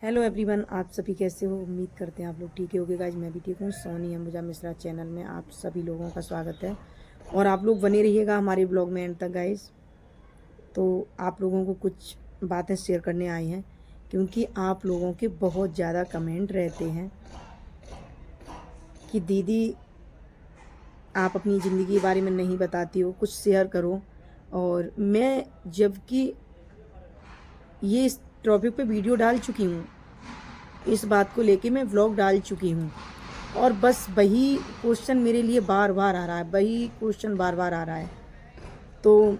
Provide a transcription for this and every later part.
Hello everyone, आप सभी कैसे हो। उम्मीद करते हैं आप लोग ठीक होगे गाइज। मैं भी ठीक हूँ। सोनी अंबुजा मिश्रा चैनल में आप सभी लोगों का स्वागत है और आप लोग बने रहिएगा हमारे ब्लॉग में एंड तक गाइज। तो आप लोगों को कुछ बातें शेयर करने आई हैं क्योंकि आप लोगों के बहुत ज़्यादा कमेंट रहते हैं कि दीदी आप अपनी ज़िंदगी के बारे में नहीं बताती हो, कुछ शेयर करो। और मैं जबकि ये इस टॉपिक पे वीडियो डाल चुकी हूँ, इस बात को लेके मैं व्लॉग डाल चुकी हूँ और बस वही क्वेश्चन मेरे लिए बार बार आ रहा है, वही क्वेश्चन बार बार आ रहा है। तो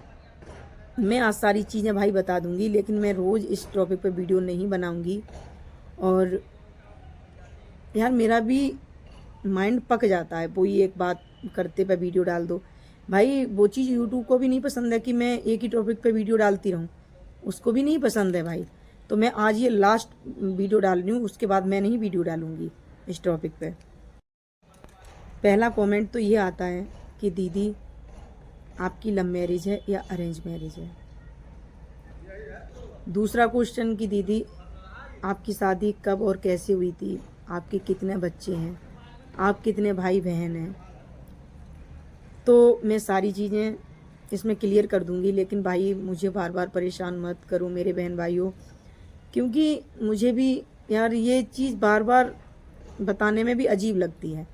मैं आज सारी चीज़ें भाई बता दूंगी, लेकिन मैं रोज़ इस टॉपिक पे वीडियो नहीं बनाऊंगी। और यार मेरा भी माइंड पक जाता है, वही एक बात करते पे वीडियो डाल दो। भाई वो चीज़ यूट्यूब को भी नहीं पसंद है कि मैं एक ही टॉपिक पे वीडियो डालती रहूँ, उसको भी नहीं पसंद है भाई। तो मैं आज ये लास्ट वीडियो डाल रही हूँ, उसके बाद मैं नहीं वीडियो डालूंगी इस टॉपिक पे। पहला कमेंट तो ये आता है कि दीदी आपकी लव मैरिज है या अरेंज मैरिज है। दूसरा क्वेश्चन कि दीदी आपकी शादी कब और कैसे हुई थी, आपके कितने बच्चे हैं, आप कितने भाई बहन हैं। तो मैं सारी चीज़ें इसमें क्लियर कर दूंगी, लेकिन भाई मुझे बार बार परेशान मत करो मेरे बहन भाइयों, क्योंकि मुझे भी यार ये चीज़ बार बार बताने में भी अजीब लगती है।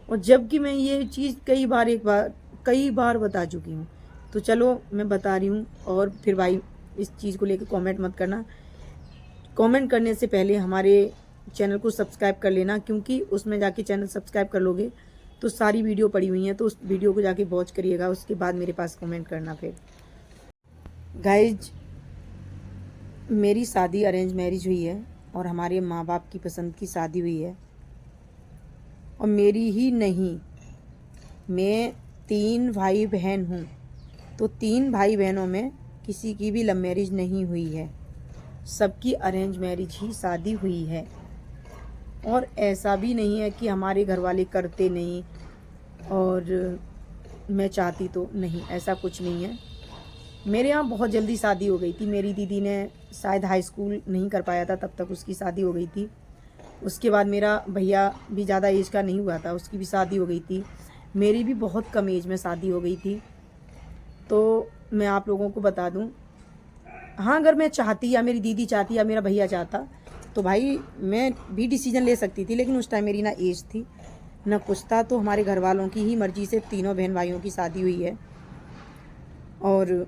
और जबकि मैं ये चीज़ कई बार बता चुकी हूँ। तो चलो मैं बता रही हूँ। और फिर भाई इस चीज़ को लेकर कमेंट मत करना। कमेंट करने से पहले हमारे चैनल को सब्सक्राइब कर लेना, क्योंकि उसमें जाके चैनल सब्सक्राइब कर लोगे तो सारी वीडियो पड़ी हुई हैं, तो उस वीडियो को जाके वॉच करिएगा, उसके बाद मेरे पास कमेंट करना। फिर गाइज मेरी शादी अरेंज मैरिज हुई है और हमारे माँ बाप की पसंद की शादी हुई है। और मेरी ही नहीं, मैं 3 भाई बहन हूँ, तो 3 भाई बहनों में किसी की भी लव मैरिज नहीं हुई है, सबकी अरेंज मैरिज ही शादी हुई है। और ऐसा भी नहीं है कि हमारे घर वाले करते नहीं और मैं चाहती तो नहीं, ऐसा कुछ नहीं है। मेरे यहाँ बहुत जल्दी शादी हो गई थी। मेरी दीदी ने शायद हाई स्कूल नहीं कर पाया था, तब तक उसकी शादी हो गई थी। उसके बाद मेरा भैया भी ज़्यादा एज का नहीं हुआ था, उसकी भी शादी हो गई थी। मेरी भी बहुत कम एज में शादी हो गई थी। तो मैं आप लोगों को बता दूं, हाँ अगर मैं चाहती या मेरी दीदी चाहती या मेरा भैया चाहता तो भाई मैं भी डिसीजन ले सकती थी, लेकिन उस टाइम मेरी ना एज थी ना कुछ था। तो हमारे घर वालों की ही मर्ज़ी से तीनों बहन भाइयों की शादी हुई है और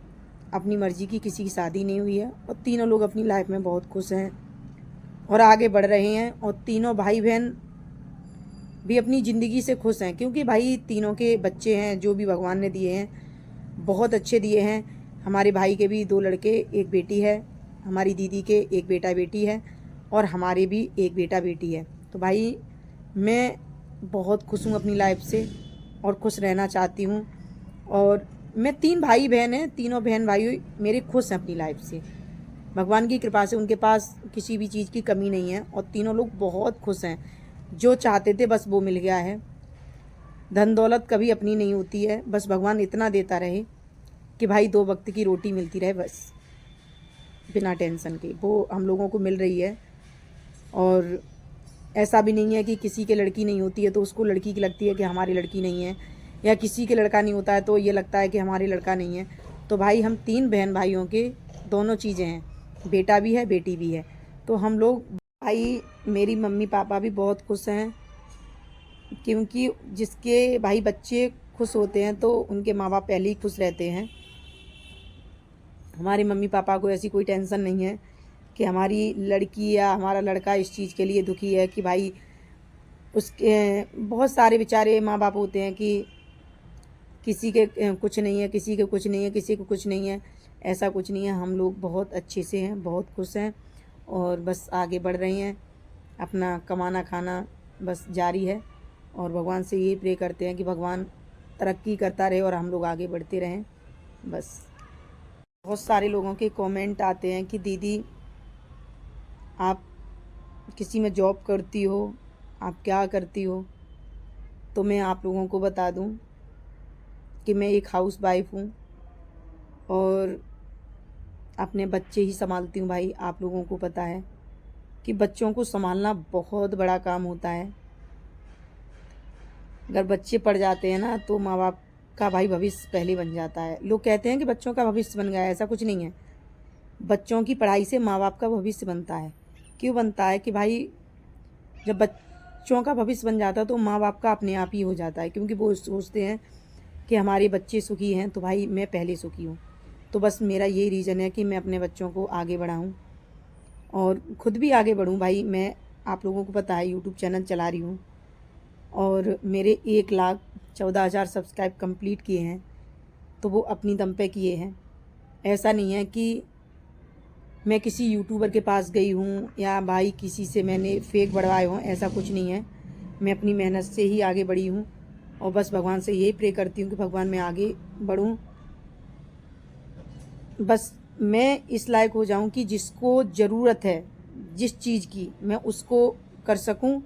अपनी मर्ज़ी की किसी की शादी नहीं हुई है। और तीनों लोग अपनी लाइफ में बहुत खुश हैं और आगे बढ़ रहे हैं। और तीनों भाई बहन भी अपनी ज़िंदगी से खुश हैं, क्योंकि भाई तीनों के बच्चे हैं जो भी भगवान ने दिए हैं बहुत अच्छे दिए हैं। हमारे भाई के भी 2 लड़के, एक बेटी है। हमारी दीदी के एक बेटा बेटी है और हमारे भी एक बेटा बेटी है। तो भाई मैं बहुत खुश हूँ अपनी लाइफ से और खुश रहना चाहती हूँ। और मैं 3 भाई बहन हैं, तीनों बहन भाई मेरे खुश हैं अपनी लाइफ से। भगवान की कृपा से उनके पास किसी भी चीज़ की कमी नहीं है और तीनों लोग बहुत खुश हैं। जो चाहते थे बस वो मिल गया है। धन दौलत कभी अपनी नहीं होती है, बस भगवान इतना देता रहे कि भाई 2 वक्त की रोटी मिलती रहे, बस बिना टेंशन के वो हम लोगों को मिल रही है। और ऐसा भी नहीं है कि किसी के लड़की नहीं होती है तो उसको लड़की की लगती है कि हमारी लड़की नहीं है, या किसी के लड़का नहीं होता है तो ये लगता है कि हमारी लड़का नहीं है। तो भाई हम 3 बहन भाइयों के दोनों चीज़ें हैं, बेटा भी है बेटी भी है। तो हम लोग भाई, मेरी मम्मी पापा भी बहुत खुश हैं, क्योंकि जिसके भाई बच्चे खुश होते हैं तो उनके माँ बाप पहले ही खुश रहते हैं। हमारे मम्मी पापा को ऐसी कोई टेंशन नहीं है कि हमारी लड़की या हमारा लड़का इस चीज़ के लिए दुखी है कि भाई उसके बहुत सारे बेचारे माँ बाप होते हैं कि किसी के कुछ नहीं है, किसी के कुछ नहीं है, किसी को कुछ नहीं है। ऐसा कुछ नहीं है, हम लोग बहुत अच्छे से हैं, बहुत खुश हैं और बस आगे बढ़ रहे हैं। अपना कमाना खाना बस जारी है और भगवान से यही प्रे करते हैं कि भगवान तरक्की करता रहे और हम लोग आगे बढ़ते रहें बस। बहुत सारे लोगों के कमेंट आते हैं कि दीदी आप किसी में जॉब करती हो, आप क्या करती हो। तो मैं आप लोगों को बता दूं कि मैं एक हाउस वाइफ हूँ और अपने बच्चे ही संभालती हूँ भाई, आप लोगों को पता है। कि बच्चों को संभालना बहुत बड़ा काम होता है। अगर बच्चे पढ़ जाते हैं ना तो माँ बाप का भाई भविष्य पहले बन जाता है। लोग कहते हैं कि बच्चों का भविष्य बन गया है, ऐसा कुछ नहीं है। बच्चों की पढ़ाई से माँ बाप का भविष्य बनता है। क्यों बनता है कि भाई जब बच्चों का भविष्य बन जाता है तो माँ बाप का अपने आप ही हो जाता है, क्योंकि वो सोचते हैं कि हमारे बच्चे सुखी हैं तो भाई मैं पहले सुखी हूँ। तो बस मेरा यही रीज़न है कि मैं अपने बच्चों को आगे बढ़ाऊँ और ख़ुद भी आगे बढ़ूँ। भाई मैं, आप लोगों को पता है, यूट्यूब चैनल चला रही हूँ और मेरे 1,14,000 सब्सक्राइब कंप्लीट किए हैं, तो वो अपनी दम पे किए हैं। ऐसा नहीं है कि मैं किसी यूट्यूबर के पास गई हूँ या भाई किसी से मैंने फेक बढ़वाए हों, ऐसा कुछ नहीं है। मैं अपनी मेहनत से ही आगे बढ़ी हूँ और बस भगवान से यही प्रे करती हूँ कि भगवान मैं आगे बढ़ूँ, बस मैं इस लायक हो जाऊँ कि जिसको ज़रूरत है जिस चीज़ की, मैं उसको कर सकूँ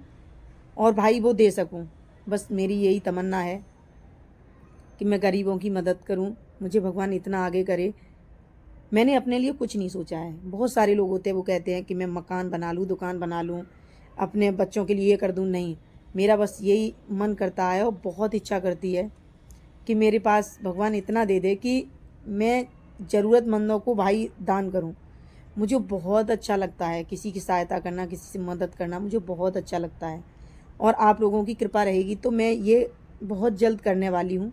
और भाई वो दे सकूँ। बस मेरी यही तमन्ना है कि मैं गरीबों की मदद करूँ, मुझे भगवान इतना आगे करे। मैंने अपने लिए कुछ नहीं सोचा है। बहुत सारे लोग होते हैं वो कहते हैं कि मैं मकान बना लूँ, दुकान बना लूँ, अपने बच्चों के लिए ये कर दूँ। नहीं, मेरा बस यही मन करता है और बहुत इच्छा करती है कि मेरे पास भगवान इतना दे दे कि मैं ज़रूरतमंदों को भाई दान करूँ। मुझे बहुत अच्छा लगता है किसी की सहायता करना, किसी से मदद करना, मुझे बहुत अच्छा लगता है। और आप लोगों की कृपा रहेगी तो मैं ये बहुत जल्द करने वाली हूँ।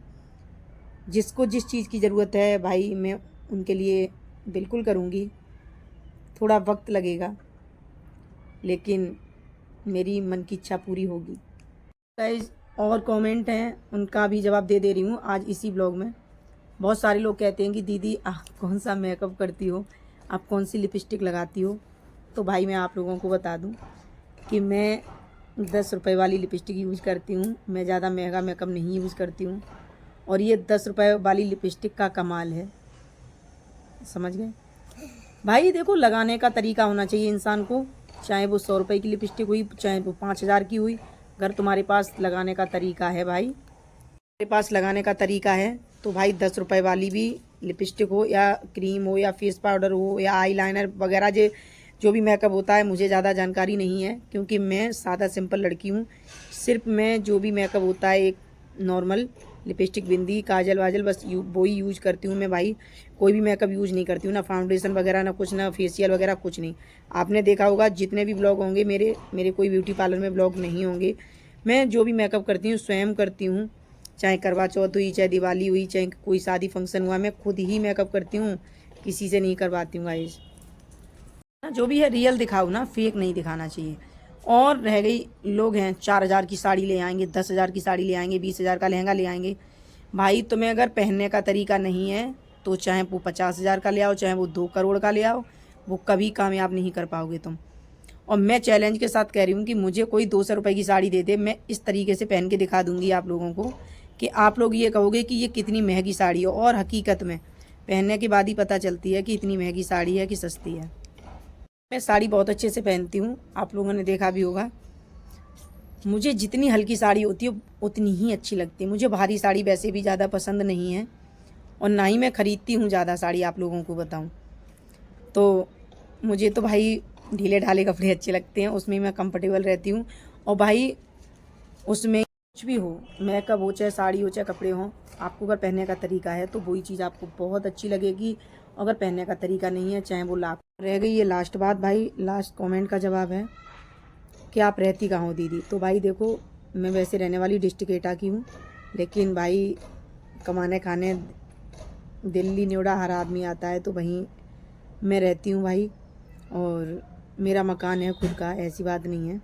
जिसको जिस चीज़ की ज़रूरत है भाई मैं उनके लिए बिल्कुल करूँगी। थोड़ा वक्त लगेगा लेकिन मेरी मन की इच्छा पूरी होगी। गाइस, और कमेंट हैं उनका भी जवाब दे रही हूँ आज इसी ब्लॉग में। बहुत सारे लोग कहते हैं कि दीदी आप कौन सा मेकअप करती हो, आप कौन सी लिपस्टिक लगाती हो। तो भाई मैं आप लोगों को बता दूं कि मैं 10 रुपए वाली लिपस्टिक यूज़ करती हूँ। मैं ज़्यादा महंगा मेकअप नहीं यूज़ करती हूँ और ये 10 रुपए वाली लिपस्टिक का कमाल है, समझ गए भाई। देखो, लगाने का तरीका होना चाहिए इंसान को, चाहे वो 100 रुपये की लिपस्टिक हुई, चाहे वो 5,000 की हुई। अगर तुम्हारे पास लगाने का तरीका है भाई, मेरे पास लगाने का तरीका है तो भाई 10 रुपए वाली भी लिपस्टिक हो या क्रीम हो या फेस पाउडर हो या आईलाइनर वगैरह जो भी मेकअप होता है, मुझे ज़्यादा जानकारी नहीं है क्योंकि मैं सादा सिंपल लड़की हूँ। सिर्फ मैं जो भी मेकअप होता है एक नॉर्मल लिपस्टिक, बिंदी, काजल वाजल, बस वो ही यूज़ करती हूँ मैं भाई। कोई भी मेकअप यूज़ नहीं करती हूँ, ना फाउंडेशन वगैरह, ना कुछ, ना फेशियल वगैरह, कुछ नहीं। आपने देखा होगा जितने भी ब्लॉग होंगे मेरे कोई ब्यूटी पार्लर में ब्लॉग नहीं होंगे। मैं जो भी मेकअप करती हूँ स्वयं करती हूँ। चाहे करवा चौथ हुई, चाहे दिवाली हुई, चाहे कोई शादी फंक्शन हुआ, मैं खुद ही मेकअप करती हूँ, किसी से नहीं करवाती हूँ गाइस। जो भी है रियल दिखाओ ना, फेक नहीं दिखाना चाहिए। और रह गई, लोग हैं 4,000 की साड़ी ले आएंगे, 10,000 की साड़ी ले आएंगे, 20,000 का लहंगा ले आएंगे। भाई तुम्हें अगर पहनने का तरीका नहीं है तो चाहे वो 50,000 का ले आओ, चाहे वो 2 करोड़ का ले आओ, वो कभी कामयाब नहीं कर पाओगे तुम। और मैं चैलेंज के साथ कह रही हूँ कि मुझे कोई 200 रुपये की साड़ी दे दे, मैं इस तरीके से पहन के दिखा दूँगी आप लोगों को कि आप लोग ये कहोगे कि ये कितनी महंगी साड़ी है। और हकीकत में पहनने के बाद ही पता चलती है कि इतनी महंगी साड़ी है कि सस्ती है। मैं साड़ी बहुत अच्छे से पहनती हूँ, आप लोगों ने देखा भी होगा। मुझे जितनी हल्की साड़ी होती है उतनी ही अच्छी लगती है। मुझे भारी साड़ी वैसे भी ज़्यादा पसंद नहीं है और ना ही मैं ख़रीदती हूँ ज़्यादा साड़ी, आप लोगों को बताऊँ तो। मुझे तो भाई ढीले ढाले कपड़े अच्छे लगते हैं, उसमें मैं कंफर्टेबल रहती हूँ। और भाई उसमें कुछ भी हो, मेकअप हो, चाहे साड़ी हो, चाहे कपड़े हों, आपको अगर पहनने का तरीका है तो वही चीज़ आपको बहुत अच्छी लगेगी। अगर पहनने का तरीका नहीं है, चाहे वो लाख। रह गई ये लास्ट बात भाई, लास्ट कमेंट का जवाब है कि आप रहती कहाँ हो दीदी। तो भाई देखो, मैं वैसे रहने वाली डिस्ट्रिक्ट एटा की हूँ, लेकिन भाई कमाने खाने दिल्ली नोएडा हर आदमी आता है तो वहीं मैं रहती हूँ भाई। और मेरा मकान है खुद का, ऐसी बात नहीं है,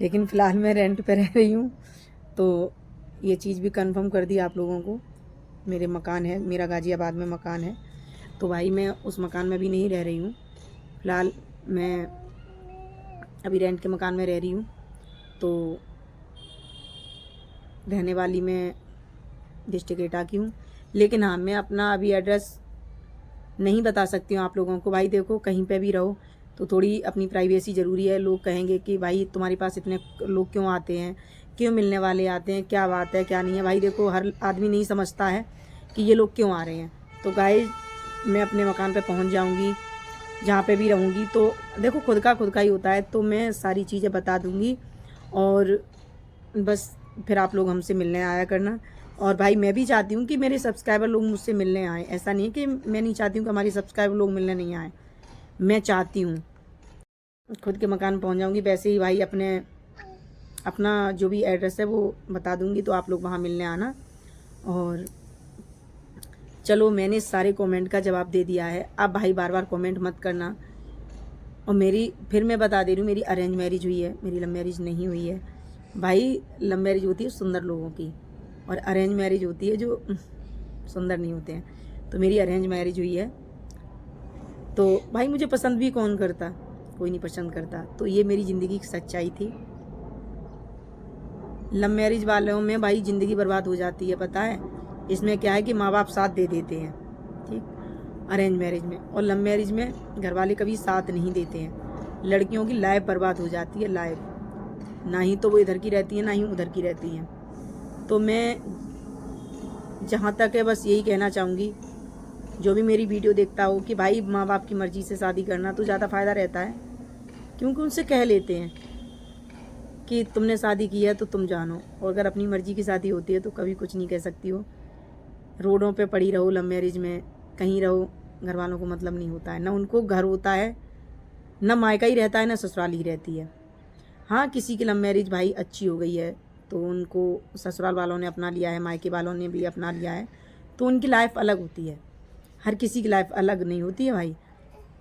लेकिन फ़िलहाल मैं रेंट पे रह रही हूँ। तो ये चीज़ भी कंफर्म कर दी आप लोगों को, मेरे मकान है, मेरा गाज़ियाबाद में मकान है। तो भाई मैं उस मकान में भी नहीं रह रही हूँ, फ़िलहाल मैं अभी रेंट के मकान में रह रही हूँ। तो रहने वाली मैं डिस्ट्रिक्ट एटा की हूँ, लेकिन हाँ मैं अपना अभी एड्रेस नहीं बता सकती हूँ आप लोगों को। भाई देखो, कहीं पे भी रहो तो थोड़ी अपनी प्राइवेसी ज़रूरी है। लोग कहेंगे कि भाई तुम्हारे पास इतने लोग क्यों आते हैं, क्यों मिलने वाले आते हैं, क्या बात है क्या नहीं है। भाई देखो, हर आदमी नहीं समझता है कि ये लोग क्यों आ रहे हैं। तो गाइस, मैं अपने मकान पे पहुंच जाऊंगी जहाँ पे भी रहूँगी। तो देखो खुद का ही होता है, तो मैं सारी चीज़ें बता दूँगी और बस फिर आप लोग हमसे मिलने आया करना। और भाई मैं भी चाहती हूँ कि मेरे सब्सक्राइबर लोग मुझसे मिलने आएँ, ऐसा नहीं है कि मैं नहीं चाहती हूँ कि हमारे सब्सक्राइबर लोग मिलने नहीं आएँ, मैं चाहती हूँ। खुद के मकान पहुँच जाऊँगी, वैसे ही भाई अपना जो भी एड्रेस है वो बता दूँगी, तो आप लोग वहाँ मिलने आना। और चलो मैंने सारे कमेंट का जवाब दे दिया है, अब भाई बार बार कमेंट मत करना। और फिर मैं बता दे रही हूँ, मेरी अरेंज मैरिज हुई है, मेरी लव मैरिज नहीं हुई है। भाई लव मैरिज होती है सुंदर लोगों की, और अरेंज मैरिज होती है जो सुंदर नहीं होते हैं। तो मेरी अरेंज मैरिज हुई है। तो भाई मुझे पसंद भी कौन करता, कोई नहीं पसंद करता। तो ये मेरी ज़िंदगी की सच्चाई थी। लव मैरिज वालों में भाई ज़िंदगी बर्बाद हो जाती है, पता है। इसमें क्या है कि माँ बाप साथ दे देते हैं, ठीक, अरेंज मैरिज में। और लव मैरिज में घर वाले कभी साथ नहीं देते हैं। लड़कियों की लाइफ बर्बाद हो जाती है, लाइफ। ना ही तो वो इधर की रहती है, ना ही उधर की रहती हैं। तो मैं जहाँ तक है बस यही कहना चाहूँगी, जो भी मेरी वीडियो देखता हो, कि भाई माँ बाप की मर्ज़ी से शादी करना तो ज़्यादा फ़ायदा रहता है। क्योंकि उनसे कह लेते हैं कि तुमने शादी की है तो तुम जानो, और अगर अपनी मर्ज़ी की शादी होती है तो कभी कुछ नहीं कह सकती हो। रोडों पे पड़ी रहो, लव मैरिज में कहीं रहो, घर वालों को मतलब नहीं होता है। ना उनको घर होता है, ना मायका ही रहता है, ना ससुराल ही रहती है। हाँ, किसी की लव मैरिज भाई अच्छी हो गई है तो उनको ससुराल वालों ने अपना लिया है, मायके वालों ने भी अपना लिया है, तो उनकी लाइफ अलग होती है। हर किसी की लाइफ अलग नहीं होती है भाई।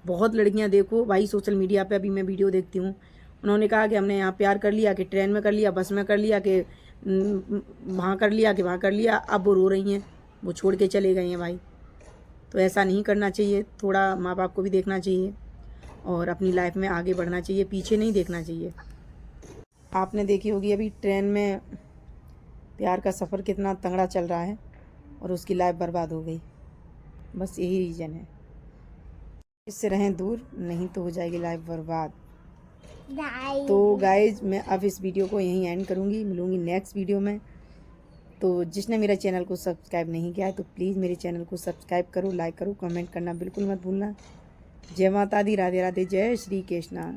बहुत लड़कियां देखो भाई, सोशल मीडिया पे अभी मैं वीडियो देखती हूँ, उन्होंने कहा कि हमने यहाँ प्यार कर लिया, कि ट्रेन में कर लिया, बस में कर लिया, कि वहाँ कर लिया, कि वहाँ कर लिया, अब वो रो रही हैं, वो छोड़ के चले गए हैं भाई। तो ऐसा नहीं करना चाहिए, थोड़ा माँ बाप को भी देखना चाहिए और अपनी लाइफ में आगे बढ़ना चाहिए, पीछे नहीं देखना चाहिए। आपने देखी होगी अभी ट्रेन में प्यार का सफ़र कितना तगड़ा चल रहा है और उसकी लाइफ बर्बाद हो गई। बस यही रीज़न है, इससे रहें दूर, नहीं तो हो जाएगी लाइफ बर्बाद। तो गाइज मैं अब इस वीडियो को यहीं एंड करूँगी, मिलूँगी नेक्स्ट वीडियो में। तो जिसने मेरा चैनल को सब्सक्राइब नहीं किया है तो प्लीज़ मेरे चैनल को सब्सक्राइब करो, लाइक करो, कमेंट करना बिल्कुल मत भूलना। जय माता दी, राधे राधे, जय श्री कृष्णा।